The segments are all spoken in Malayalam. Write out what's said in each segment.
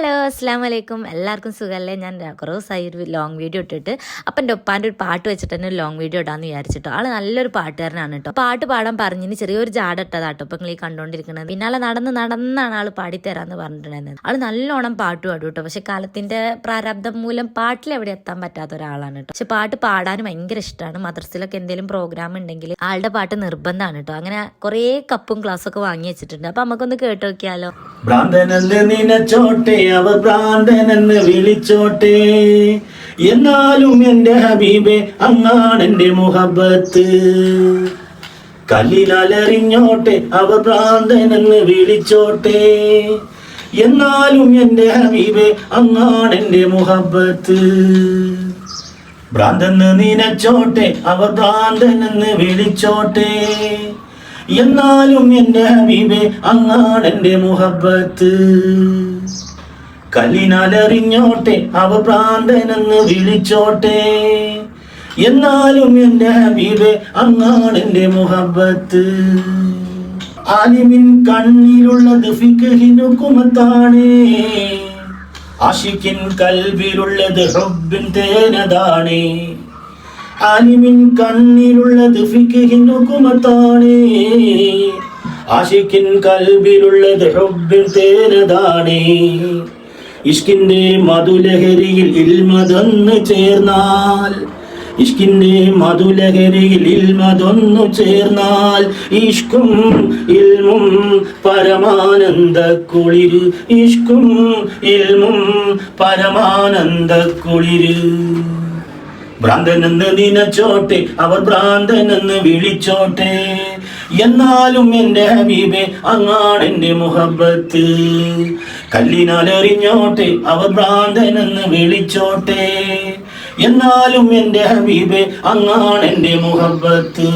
ഹലോ അസ്സാം വലൈക്കും, എല്ലാവർക്കും സുഖമല്ലേ? ഞാൻ കുറേ ദിവസമായി ഒരു ലോങ് വീഡിയോ ഇട്ടിട്ട്. അപ്പം എൻ്റെ ഒപ്പാൻ്റെ ഒരു പാട്ട് വെച്ചിട്ട് തന്നെ ഒരു ലോങ് വീഡിയോ ഇടാമെന്ന് വിചാരിച്ചിട്ടോ. ആൾ നല്ലൊരു പാട്ടുകാരനാണ് കേട്ടോ. പാട്ട് പാടാൻ പറഞ്ഞിന് ചെറിയൊരു ജാട ഇട്ടതാട്ടോ ഇപ്പം നിങ്ങൾ ഈ കണ്ടുകൊണ്ടിരിക്കുന്നത്. പിന്നാലെ നടന്നാണ് ആൾ പാടിത്തരാമെന്ന് പറഞ്ഞിട്ടുണ്ടായിരുന്നത്. ആൾ നല്ലോണം പാട്ട് പാടും കേട്ടോ. പക്ഷെ കാലത്തിൻ്റെ പ്രാരബ്ധം മൂലം പാട്ടിൽ എവിടെ എത്താൻ പറ്റാത്ത ഒരാളാണ് കേട്ടോ. പക്ഷെ പാട്ട് പാടാനും ഭയങ്കര ഇഷ്ടമാണ്. മദ്രസയിലൊക്കെ എന്തെങ്കിലും പ്രോഗ്രാം ഉണ്ടെങ്കിൽ ആളുടെ പാട്ട് നിർബന്ധമാണ് കേട്ടോ. അങ്ങനെ കുറേ കപ്പും ഗ്ലാസ്സൊക്കെ വാങ്ങി വെച്ചിട്ടുണ്ട്. അപ്പം നമുക്കൊന്ന് കേട്ട് നോക്കിയാലോ. അവർ ഭ്രാന്തനെന്ന് വിളിച്ചോട്ടെ, എന്നാലും എന്റെ ഹബീബെ അങ്ങാണെന്റെ മുഹബത്ത്. കല്ലിലറിഞ്ഞോട്ടെ അവർ ഭ്രാന്തനെന്ന് വിളിച്ചോട്ടെ, എന്നാലും എന്റെ ഹബീബെ അങ്ങാണെന്റെ മുഹബത്ത്. ഭ്രാന്തെന്ന് നിനച്ചോട്ടെ അവർ ഭ്രാന്തനെന്ന് വിളിച്ചോട്ടെ, എന്നാലും എന്റെ ഹബീബെ അങ്ങാണെന്റെ മുഹബത്ത്. കല്ലിനാലറിഞ്ഞോട്ടെ അവ ഭ്രാന്തനെന്ന് വിളിച്ചോട്ടെ, എന്നാലും എന്റെ ഹബീബെ അങ്ങാണെന്റെ മുഹബത്ത്. ആലിമിൻ കണ്ണിലുള്ളത് ഫിഖ്ഹിനു കുമത്താണ്, ആശിക്കിൻ കൽബിലുള്ളത് ഹുബ്ബിൻ തേനതാണ്. ആലിമിൻ കണ്ണിലുള്ളത് ഫിഖ്ഹിനു കുമത്താണ്, ആശിക്കിൻ കൽബിലുള്ളത് ഹുബ്ബിൻ തേനതാണ്. ഇഷ്കിന്റെ മധുലഹരിയിൽ ഇൽമതൊന്നു ചേർന്നാൽ, ഇഷ്കിന്റെ മധുലഹരിയിൽ ഇൽമതൊന്നു ചേർന്നാൽ, ഇഷ്കും ഇൽമും പരമാനന്ദ കുളിര്, ഇഷ്കും ഇൽമും പരമാനന്ദ കുളിര്. ഭ്രാന്തനെന്ന് നിനച്ചോട്ടെ അവർ ഭ്രാന്തനെന്ന് വിളിച്ചോട്ടെ, എന്നാലും എന്റെ ഹബീബെ അങ്ങാണെന്റെ മുഹബത്ത്. കല്ലിനാലറിഞ്ഞോട്ടെ അവർ ഭ്രാന്തനെന്ന് വിളിച്ചോട്ടെ, എന്നാലും എന്റെ ഹബീബെ അങ്ങാണെന്റെ മുഹബത്ത്.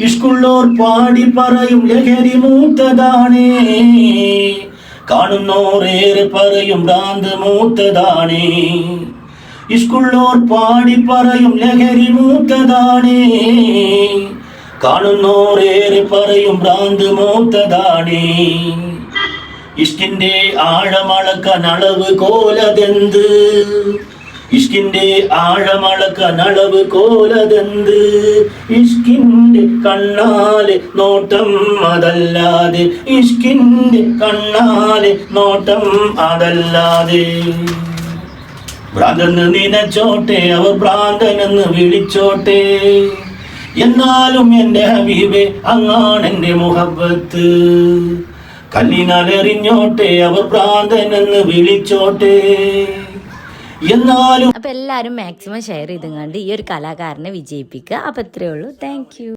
ഇഷ്കുള്ളോർ പാടി പറയും ലഹരി മൂത്തതാണേ, കാണുന്നോറേറെ പറയും ഭ്രാന്ത് മൂത്തതാണേ. ഇഷ്കുള്ളോർ പാടി പറയും ലഹരി മൂത്തതാണേ, കാണുന്നോറേറെ പറയും ഭ്രാന്ത് മൂത്തതാണേ. ഇഷ്കിന്റെ ആഴമളക്കാൻ അളവ് കോലതെന്ത്, ഇഷ്കിന്റെ ആഴമളക്കാൻ അളവ് കോലതെന്ത്. ഇഷ്കിന്റെ കണ്ണാലെ നോട്ടം അതല്ലാതെ, ഇഷ്കിന്റെ കണ്ണാലെ നോട്ടം അതല്ലാതെ. ഭ്രാന്തെന്ന് നിനച്ചോട്ടെ അവർ ഭ്രാന്തനെന്ന് വിളിച്ചോട്ടെ, എന്നാലും എന്റെ ഹബീബെ അങ്ങാണെന്റെ മുഹബത്ത്. കല്ലിനാലെറിഞ്ഞോട്ടെ അവർ ഭ്രാന്തനെന്ന് വിളിച്ചോട്ടെ, എന്നാലും. അപ്പം എല്ലാവരും മാക്സിമം ഷെയർ ചെയ്തുകൊണ്ട് ഈ ഒരു കലാകാരനെ വിജയിപ്പിക്കുക. അപ്പം ഇത്രയേ ഉള്ളൂ. Thank you.